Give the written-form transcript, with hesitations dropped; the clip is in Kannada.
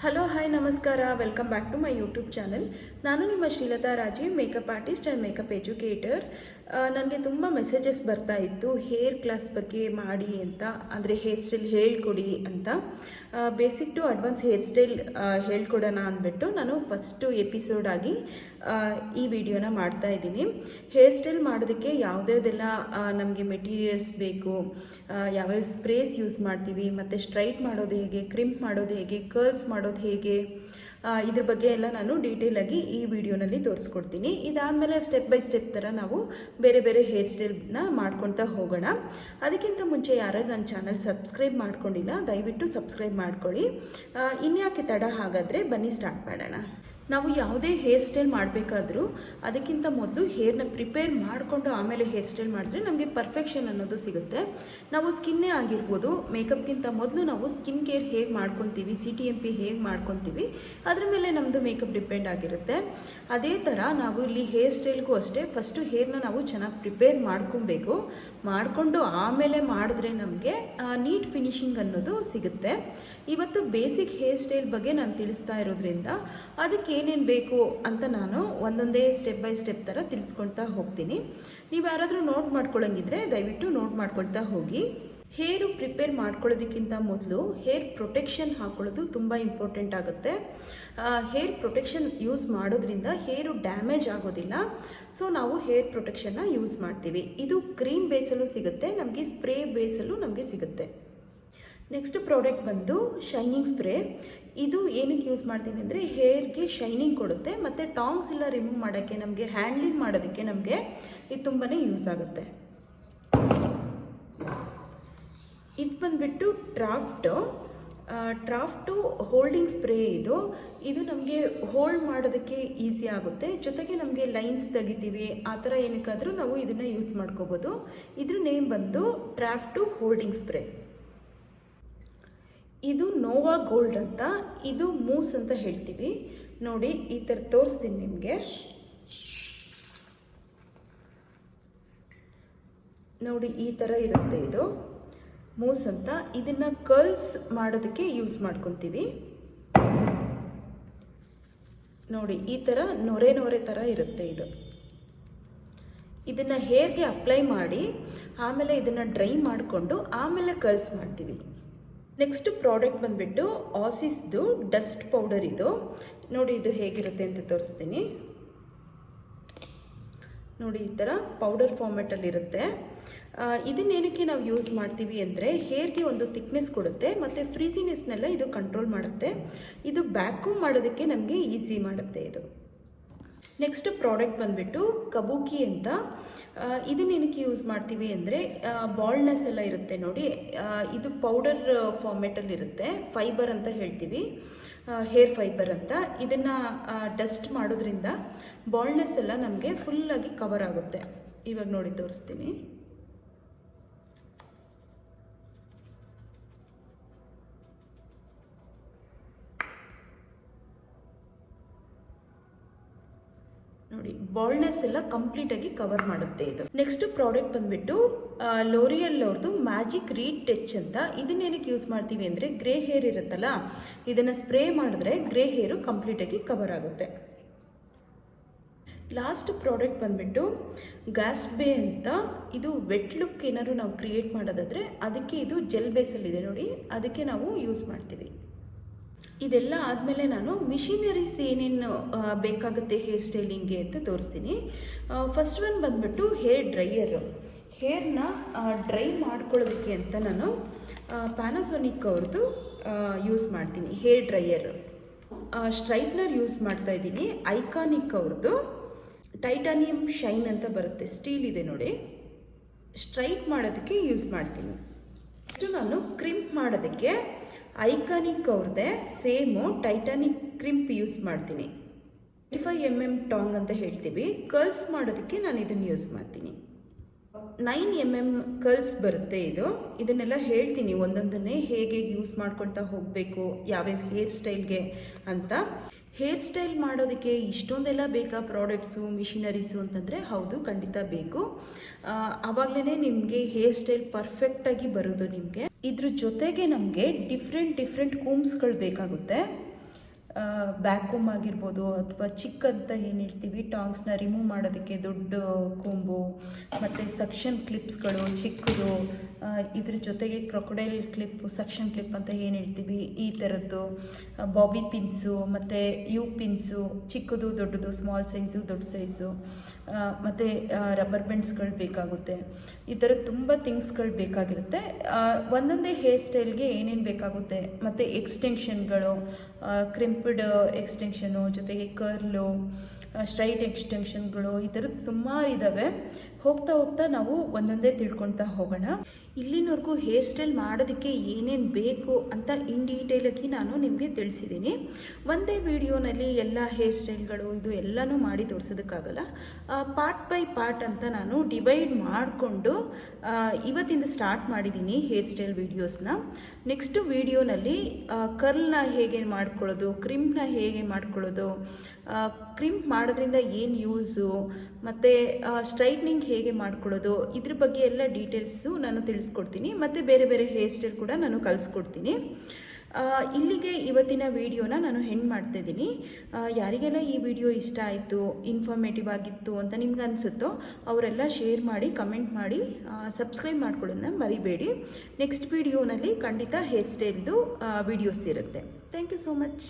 ಹಲೋ ಹಾಯ್ ನಮಸ್ಕಾರ, welcome back to my YouTube channel. ನಾನು ನಿಮ್ಮ Srilatha Rajeev, makeup artist and makeup educator. ನನಗೆ ತುಂಬ ಮೆಸೇಜಸ್ ಬರ್ತಾ ಇತ್ತು ಹೇರ್ ಕ್ಲಾಸ್ ಬಗ್ಗೆ ಮಾಡಿ ಅಂತ, ಅಂದರೆ ಹೇರ್ ಸ್ಟೈಲ್ ಹೇಳ್ಕೊಡಿ ಅಂತ. Basic to advance hair style ಹೇಳ್ಕೊಡೋಣ ಅಂದ್ಬಿಟ್ಟು ನಾನು ಫಸ್ಟು ಎಪಿಸೋಡ್ ಆಗಿ ಈ ವಿಡಿಯೋನ ಮಾಡ್ತಾ ಇದ್ದೀನಿ. ಹೇರ್ ಸ್ಟೈಲ್ ಮಾಡೋದಕ್ಕೆ ಯಾವುದ್ಯಾವುದೆಲ್ಲ ನಮಗೆ ಮೆಟೀರಿಯಲ್ಸ್ ಬೇಕು, ಯಾವ್ಯಾವ ಸ್ಪ್ರೇಸ್ ಯೂಸ್ ಮಾಡ್ತೀವಿ, ಮತ್ತು ಸ್ಟ್ರೈಟ್ ಮಾಡೋದು ಹೇಗೆ, ಕ್ರಿಂಪ್ ಮಾಡೋದು ಹೇಗೆ, ಕರ್ಲ್ಸ್ ಮಾಡೋದು ಹೇಗೆ, ಇದ್ರ ಬಗ್ಗೆ ಎಲ್ಲ ನಾನು ಡೀಟೇಲಾಗಿ ಈ ವಿಡಿಯೋನಲ್ಲಿ ತೋರಿಸ್ಕೊಡ್ತೀನಿ. ಇದಾದಮೇಲೆ ಸ್ಟೆಪ್ ಬೈ ಸ್ಟೆಪ್ ಥರ ನಾವು ಬೇರೆ ಬೇರೆ ಹೇರ್ ಸ್ಟೈಲ್ನ ಮಾಡ್ಕೊತಾ ಹೋಗೋಣ. ಅದಕ್ಕಿಂತ ಮುಂಚೆ ಯಾರು ನನ್ನ ಚಾನಲ್ ಸಬ್ಸ್ಕ್ರೈಬ್ ಮಾಡ್ಕೊಂಡಿಲ್ಲ, ದಯವಿಟ್ಟು ಸಬ್ಸ್ಕ್ರೈಬ್ ಮಾಡ್ಕೊಳ್ಳಿ. ಇನ್ಯಾಕೆ ತಡ, ಹಾಗಾದರೆ ಬನ್ನಿ ಸ್ಟಾರ್ಟ್ ಮಾಡೋಣ. ನಾವು ಯಾವುದೇ ಹೇರ್ ಸ್ಟೈಲ್ ಮಾಡಬೇಕಾದ್ರೂ ಅದಕ್ಕಿಂತ ಮೊದಲು ಹೇರ್ನ ಪ್ರಿಪೇರ್ ಮಾಡಿಕೊಂಡು ಆಮೇಲೆ ಹೇರ್ ಸ್ಟೈಲ್ ಮಾಡಿದ್ರೆ ನಮಗೆ ಪರ್ಫೆಕ್ಷನ್ ಅನ್ನೋದು ಸಿಗುತ್ತೆ. ನಾವು ಸ್ಕಿನ್ನೇ ಆಗಿರ್ಬೋದು, ಮೇಕಪ್ಗಿಂತ ಮೊದಲು ನಾವು ಸ್ಕಿನ್ ಕೇರ್ ಹೇಗೆ ಮಾಡ್ಕೊತೀವಿ, CTMP ಹೇಗೆ ಮಾಡ್ಕೊತೀವಿ, ಅದ್ರ ಮೇಲೆ ನಮ್ಮದು ಮೇಕಪ್ ಡಿಪೆಂಡ್ ಆಗಿರುತ್ತೆ. ಅದೇ ಥರ ನಾವು ಇಲ್ಲಿ ಹೇರ್ ಸ್ಟೈಲ್ಗೂ ಅಷ್ಟೇ ಫಸ್ಟು ಹೇರ್ನ ನಾವು ಚೆನ್ನಾಗಿ ಪ್ರಿಪೇರ್ ಮಾಡ್ಕೊಬೇಕು. ಮಾಡಿಕೊಂಡು ಆಮೇಲೆ ಮಾಡಿದ್ರೆ ನಮಗೆ ನೀಟ್ ಫಿನಿಶಿಂಗ್ ಅನ್ನೋದು ಸಿಗುತ್ತೆ. ಇವತ್ತು ಬೇಸಿಕ್ ಹೇರ್ ಸ್ಟೈಲ್ ಬಗ್ಗೆ ನಾನು ತಿಳಿಸ್ತಾ ಇರೋದ್ರಿಂದ ಅದಕ್ಕೆ ಏನೇನು ಬೇಕು ಅಂತ ನಾನು ಒಂದೊಂದೇ ಸ್ಟೆಪ್ ಬೈ ಸ್ಟೆಪ್ ಥರ ತಿಳಿಸ್ಕೊಳ್ತಾ ಹೋಗ್ತೀನಿ. ನೀವು ಯಾರಾದರೂ ನೋಟ್ ಮಾಡ್ಕೊಳ್ಳೋಂಗಿದ್ರೆ ದಯವಿಟ್ಟು ನೋಟ್ ಮಾಡ್ಕೊಳ್ತಾ ಹೋಗಿ. ಹೇರು ಪ್ರಿಪೇರ್ ಮಾಡ್ಕೊಳ್ಳೋದಕ್ಕಿಂತ ಮೊದಲು ಹೇರ್ ಪ್ರೊಟೆಕ್ಷನ್ ಹಾಕೊಳ್ಳೋದು ತುಂಬ ಇಂಪಾರ್ಟೆಂಟ್ ಆಗುತ್ತೆ. ಹೇರ್ ಪ್ರೊಟೆಕ್ಷನ್ ಯೂಸ್ ಮಾಡೋದ್ರಿಂದ ಹೇರು ಡ್ಯಾಮೇಜ್ ಆಗೋದಿಲ್ಲ. ಸೊ ನಾವು ಹೇರ್ ಪ್ರೊಟೆಕ್ಷನ್ನ ಯೂಸ್ ಮಾಡ್ತೀವಿ. ಇದು ಕ್ರೀಮ್ ಬೇಸಲ್ಲೂ ಸಿಗುತ್ತೆ, ನಮಗೆ ಸ್ಪ್ರೇ ಬೇಸಲ್ಲೂ ನಮಗೆ ಸಿಗುತ್ತೆ. ನೆಕ್ಸ್ಟ್ ಪ್ರಾಡಕ್ಟ್ ಬಂದು ಶೈನಿಂಗ್ ಸ್ಪ್ರೇ. ಇದು ಏನಕ್ಕೆ ಯೂಸ್ ಮಾಡ್ತೀವಿ ಅಂದರೆ ಹೇರ್ಗೆ ಶೈನಿಂಗ್ ಕೊಡುತ್ತೆ, ಮತ್ತು ಟಾಂಗ್ಸ್ ಎಲ್ಲ ರಿಮೂವ್ ಮಾಡೋಕ್ಕೆ, ನಮಗೆ ಹ್ಯಾಂಡ್ಲಿಂಗ್ ಮಾಡೋದಕ್ಕೆ ನಮಗೆ ಇದು ತುಂಬಾ ಯೂಸ್ ಆಗುತ್ತೆ. ಇದು ಬಂದುಬಿಟ್ಟು ಡ್ರಾಫ್ಟು ಹೋಲ್ಡಿಂಗ್ ಸ್ಪ್ರೇ. ಇದು ನಮಗೆ ಹೋಲ್ಡ್ ಮಾಡೋದಕ್ಕೆ ಈಸಿ ಆಗುತ್ತೆ, ಜೊತೆಗೆ ನಮಗೆ ಲೈನ್ಸ್ ತೆಗಿತೀವಿ ಆ ಥರ ಏನಕ್ಕಾದರೂ ನಾವು ಇದನ್ನು ಯೂಸ್ ಮಾಡ್ಕೋಬೋದು. ಇದ್ರ ನೇಮ್ ಬಂದು ಡ್ರಾಫ್ಟು ಹೋಲ್ಡಿಂಗ್ ಸ್ಪ್ರೇ. ಇದು ನೋವಾ ಗೋಲ್ಡ್ ಅಂತ, ಇದು ಮೂಸ್ ಅಂತ ಹೇಳ್ತೀವಿ. ನೋಡಿ ಈ ಥರ ತೋರಿಸ್ತೀನಿ ನಿಮಗೆ. ನೋಡಿ ಈ ಥರ ಇರುತ್ತೆ, ಇದು ಮೂಸ್ ಅಂತ. ಇದನ್ನು ಕರ್ಲ್ಸ್ ಮಾಡೋದಕ್ಕೆ ಯೂಸ್ ಮಾಡ್ಕೊತೀವಿ. ನೋಡಿ ಈ ಥರ ನೊರೆ ಥರ ಇರುತ್ತೆ ಇದು. ಇದನ್ನು ಹೇರ್ಗೆ ಅಪ್ಲೈ ಮಾಡಿ ಆಮೇಲೆ ಇದನ್ನು ಡ್ರೈ ಮಾಡಿಕೊಂಡು ಆಮೇಲೆ ಕರ್ಲ್ಸ್ ಮಾಡ್ತೀವಿ. ನೆಕ್ಸ್ಟ್ ಪ್ರಾಡಕ್ಟ್ ಬಂದುಬಿಟ್ಟು ಆಸಿಸ್ದು ಡಸ್ಟ್ ಪೌಡರ್. ಇದು ನೋಡಿ ಇದು ಹೇಗಿರುತ್ತೆ ಅಂತ ತೋರಿಸ್ತೀನಿ. ನೋಡಿ ಈ ಥರ ಪೌಡರ್ ಫಾರ್ಮೆಟಲ್ಲಿರುತ್ತೆ. ಇದನ್ನೇನಕ್ಕೆ ನಾವು ಯೂಸ್ ಮಾಡ್ತೀವಿ ಅಂದರೆ ಹೇರ್ಗೆ ಒಂದು ಥಿಕ್ನೆಸ್ ಕೊಡುತ್ತೆ, ಮತ್ತು ಫ್ರೀಸಿನೆಸ್ನೆಲ್ಲ ಇದು ಕಂಟ್ರೋಲ್ ಮಾಡುತ್ತೆ. ಇದು ಬ್ಯಾಕ್ಯೂಮ್ ಮಾಡೋದಕ್ಕೆ ನಮಗೆ ಈಸಿ ಮಾಡುತ್ತೆ ಇದು. ನೆಕ್ಸ್ಟ್ ಪ್ರಾಡಕ್ಟ್ ಬಂದುಬಿಟ್ಟು ಕಬೂಕಿ ಅಂತ. ಇದನ್ನೇನಕ್ಕೆ ಯೂಸ್ ಮಾಡ್ತೀವಿ ಅಂದರೆ ಬಾಲ್ಡ್ನೆಸ್ ಎಲ್ಲ ಇರುತ್ತೆ ನೋಡಿ, ಇದು ಪೌಡರ್ ಫಾರ್ಮೆಟಲ್ಲಿರುತ್ತೆ, ಫೈಬರ್ ಅಂತ ಹೇಳ್ತೀವಿ, ಹೇರ್ ಫೈಬರ್ ಅಂತ. ಇದನ್ನು ಡಸ್ಟ್ ಮಾಡೋದ್ರಿಂದ ಬಾಲ್ಡ್ನೆಸ್ ಎಲ್ಲ ನಮಗೆ ಫುಲ್ಲಾಗಿ ಕವರ್ ಆಗುತ್ತೆ. ಇವಾಗ ನೋಡಿ ತೋರಿಸ್ತೀನಿ. ನೋಡಿ ಬಾಲ್ಡ್ನೆಸ್ ಎಲ್ಲ ಕಂಪ್ಲೀಟಾಗಿ ಕವರ್ ಮಾಡುತ್ತೆ ಇದು. ನೆಕ್ಸ್ಟ್ ಪ್ರಾಡಕ್ಟ್ ಬಂದುಬಿಟ್ಟು ಲೋರಿಯಲ್ ಅವ್ರದ್ದು ಮ್ಯಾಜಿಕ್ ರೀಡ್ ಟಚ್ ಅಂತ. ಇದನ್ನೇನಕ್ಕೆ ಯೂಸ್ ಮಾಡ್ತೀವಿ ಅಂದರೆ ಗ್ರೇ ಹೇರ್ ಇರುತ್ತಲ್ಲ, ಇದನ್ನು ಸ್ಪ್ರೇ ಮಾಡಿದ್ರೆ ಗ್ರೇ ಹೇರು ಕಂಪ್ಲೀಟಾಗಿ ಕವರ್ ಆಗುತ್ತೆ. ಲಾಸ್ಟ್ ಪ್ರಾಡಕ್ಟ್ ಬಂದುಬಿಟ್ಟು ಗ್ಯಾಸ್ಬೇ ಅಂತ. ಇದು ವೆಟ್ ಲುಕ್ ಏನಾದ್ರು ನಾವು ಕ್ರಿಯೇಟ್ ಮಾಡೋದಾದರೆ ಅದಕ್ಕೆ ಇದು ಜೆಲ್ ಬೇಸಲ್ಲಿದೆ ನೋಡಿ, ಅದಕ್ಕೆ ನಾವು ಯೂಸ್ ಮಾಡ್ತೀವಿ. ಇದೆಲ್ಲ ಆದಮೇಲೆ ನಾನು ಮಿಷಿನರೀಸ್ ಏನೇನು ಬೇಕಾಗುತ್ತೆ ಹೇರ್ ಸ್ಟೈಲಿಂಗ್ಗೆ ಅಂತ ತೋರಿಸ್ತೀನಿ. ಫಸ್ಟ್ ಒನ್ ಬಂದುಬಿಟ್ಟು ಹೇರ್ ಡ್ರೈಯರು. ಹೇರ್ನ ಡ್ರೈ ಮಾಡ್ಕೊಳ್ಳೋದಕ್ಕೆ ಅಂತ ನಾನು ಪ್ಯಾನಾಸೋನಿಕ್ ಅವ್ರದ್ದು ಯೂಸ್ ಮಾಡ್ತೀನಿ ಹೇರ್ ಡ್ರೈಯರು. ಸ್ಟ್ರೈಟ್ನರ್ ಯೂಸ್ ಮಾಡ್ತಾಯಿದ್ದೀನಿ, ಐಕಾನಿಕ್ ಅವ್ರದ್ದು ಟೈಟಾನಿಯಂ ಶೈನ್ ಅಂತ ಬರುತ್ತೆ, ಸ್ಟೀಲ್ ಇದೆ ನೋಡಿ. ಸ್ಟ್ರೈಟ್ ಮಾಡೋದಕ್ಕೆ ಯೂಸ್ ಮಾಡ್ತೀನಿ. ನೆಕ್ಸ್ಟು ನಾನು ಕ್ರಿಂಪ್ ಮಾಡೋದಕ್ಕೆ ಐಕಾನಿಕ್ ಅವ್ರದ್ದೇ ಸೇಮು ಟೈಟಾನಿಕ್ ಕ್ರಿಂಪ್ ಯೂಸ್ ಮಾಡ್ತೀನಿ. 25 mm ಟಾಂಗ್ ಅಂತ ಹೇಳ್ತೀವಿ. ಕರ್ಲ್ಸ್ ಮಾಡೋದಕ್ಕೆ ನಾನು ಇದನ್ನು ಯೂಸ್ ಮಾಡ್ತೀನಿ. 9 mm ಕರ್ಲ್ಸ್ ಬರುತ್ತೆ ಇದು. ಇದನ್ನೆಲ್ಲ ಹೇಳ್ತೀನಿ ಒಂದೊಂದನ್ನೇ ಹೇಗೆ ಯೂಸ್ ಮಾಡ್ಕೊಳ್ತಾ ಹೋಗಬೇಕು ಯಾವ್ಯಾವ ಹೇರ್ ಸ್ಟೈಲ್ಗೆ ಅಂತ. ಹೇರ್ ಸ್ಟೈಲ್ ಮಾಡೋದಕ್ಕೆ ಇಷ್ಟೊಂದೆಲ್ಲ ಬೇಕಾ ಪ್ರಾಡಕ್ಟ್ಸು, ಮಿಷಿನರೀಸು ಅಂತಂದರೆ ಹೌದು, ಖಂಡಿತ ಬೇಕು. ಆವಾಗಲೇ ನಿಮಗೆ ಹೇರ್ ಸ್ಟೈಲ್ ಪರ್ಫೆಕ್ಟಾಗಿ ಬರೋದು ನಿಮಗೆ. ಇದ್ರ ಜೊತೆಗೆ ನಮಗೆ ಡಿಫ್ರೆಂಟ್ ಕೂಮ್ಸ್ಗಳು ಬೇಕಾಗುತ್ತೆ. ಬ್ಯಾಕ್ಕೋಮ್ ಆಗಿರ್ಬೋದು ಅಥವಾ ಚಿಕ್ ಅಂತ ಏನು ಹೇಳ್ತೀವಿ ಟಾಂಗ್ಸ್ನ ರಿಮೂವ್ ಮಾಡೋದಕ್ಕೆ ದೊಡ್ಡ ಕೊಂಬು ಮತ್ತು ಸಕ್ಷನ್ ಕ್ಲಿಪ್ಸ್ಗಳು ಚಿಕ್ಕದು, ಇದ್ರ ಜೊತೆಗೆ ಕ್ರೊಕೊಡೈಲ್ ಕ್ಲಿಪ್ಪು ಸಕ್ಷನ್ ಕ್ಲಿಪ್ ಅಂತ ಏನು ಹೇಳ್ತೀವಿ ಈ ಥರದ್ದು, ಬಾಬಿ ಪಿನ್ಸು ಮತ್ತು ಯು ಪಿನ್ಸು ಚಿಕ್ಕದು ದೊಡ್ಡದು ಸ್ಮಾಲ್ ಸೈಜು ದೊಡ್ಡ ಸೈಜು, ಮತ್ತು ರಬ್ಬರ್ ಬ್ಯಾಂಡ್ಸ್ಗಳು ಬೇಕಾಗುತ್ತೆ. ಈ ಥರ ತುಂಬ ಥಿಂಗ್ಸ್ಗಳು ಬೇಕಾಗಿರುತ್ತೆ. ಒಂದೊಂದೇ ಹೇರ್ ಸ್ಟೈಲ್ಗೆ ಏನೇನು ಬೇಕಾಗುತ್ತೆ, ಮತ್ತು ಎಕ್ಸ್ಟೆನ್ಷನ್ಗಳು, ಕ್ರಿಂಪ್ಡ್ ಎಕ್ಸ್ಟೆನ್ಷನು ಜೊತೆಗೆ ಕರ್ಲು, ಸ್ಟ್ರೈಟ್ ಎಕ್ಸ್ಟೆನ್ಷನ್ಗಳು, ಈ ಥರದ್ದು ಸುಮಾರು ಇದ್ದಾವೆ. ಹೋಗ್ತಾ ಹೋಗ್ತಾ ನಾವು ಒಂದೊಂದೇ ತಿಳ್ಕೊಳ್ತಾ ಹೋಗೋಣ. ಇಲ್ಲಿನವರೆಗೂ ಹೇರ್ ಸ್ಟೈಲ್ ಮಾಡೋದಕ್ಕೆ ಏನೇನು ಬೇಕು ಅಂತ ಇನ್ ಡೀಟೇಲಾಗಿ ನಾನು ನಿಮಗೆ ತಿಳಿಸಿದ್ದೀನಿ. ಒಂದೇ ವಿಡಿಯೋನಲ್ಲಿ ಎಲ್ಲ ಹೇರ್ ಸ್ಟೈಲ್ಗಳು ಇದು ಎಲ್ಲನೂ ಮಾಡಿ ತೋರಿಸೋದಕ್ಕಾಗಲ್ಲ. ಪಾರ್ಟ್ ಬೈ ಪಾರ್ಟ್ ಅಂತ ನಾನು ಡಿವೈಡ್ ಮಾಡಿಕೊಂಡು ಇವತ್ತಿಂದ ಸ್ಟಾರ್ಟ್ ಮಾಡಿದ್ದೀನಿ ಹೇರ್ ಸ್ಟೈಲ್ ವೀಡಿಯೋಸ್ನ. ನೆಕ್ಸ್ಟ್ ವಿಡಿಯೋನಲ್ಲಿ ಕರ್ಲ್ನ ಹೇಗೆ ಮಾಡ್ಕೊಳ್ಳೋದು, ಕ್ರಿಂಪ್ನ ಹೇಗೆ ಮಾಡ್ಕೊಳ್ಳೋದು, ಕ್ರಿಂಪ್ ಮಾಡೋದ್ರಿಂದ ಏನು ಯೂಸು, ಮತ್ತು ಸ್ಟ್ರೈಟ್ನಿಂಗ್ ಹೇಗೆ ಮಾಡ್ಕೊಳ್ಳೋದು, ಇದ್ರ ಬಗ್ಗೆ ಎಲ್ಲ ಡೀಟೇಲ್ಸು ನಾನು ತಿಳಿಸ್ಕೊಡ್ತೀನಿ. ಮತ್ತು ಬೇರೆ ಬೇರೆ ಹೇರ್ ಸ್ಟೈಲ್ ಕೂಡ ನಾನು ಕಲಿಸ್ಕೊಡ್ತೀನಿ. ಇಲ್ಲಿಗೆ ಇವತ್ತಿನ ವಿಡಿಯೋನ ನಾನು ಹೆಂಗೆ ಮಾಡ್ತಾಯಿದ್ದೀನಿ. ಯಾರಿಗೆಲ್ಲ ಈ ವಿಡಿಯೋ ಇಷ್ಟ ಆಯಿತು, ಇನ್ಫಾರ್ಮೇಟಿವ್ ಆಗಿತ್ತು ಅಂತ ನಿಮ್ಗೆ ಅನಿಸುತ್ತೋ ಅವರೆಲ್ಲ ಶೇರ್ ಮಾಡಿ, ಕಮೆಂಟ್ ಮಾಡಿ, ಸಬ್ಸ್ಕ್ರೈಬ್ ಮಾಡ್ಕೊಳ್ಳೋದನ್ನ ಮರಿಬೇಡಿ. ನೆಕ್ಸ್ಟ್ ವಿಡಿಯೋನಲ್ಲಿ ಖಂಡಿತ ಹೇರ್ ಸ್ಟೈಲ್ದು ವಿಡಿಯೋಸ್ ಇರುತ್ತೆ. Thank you so much.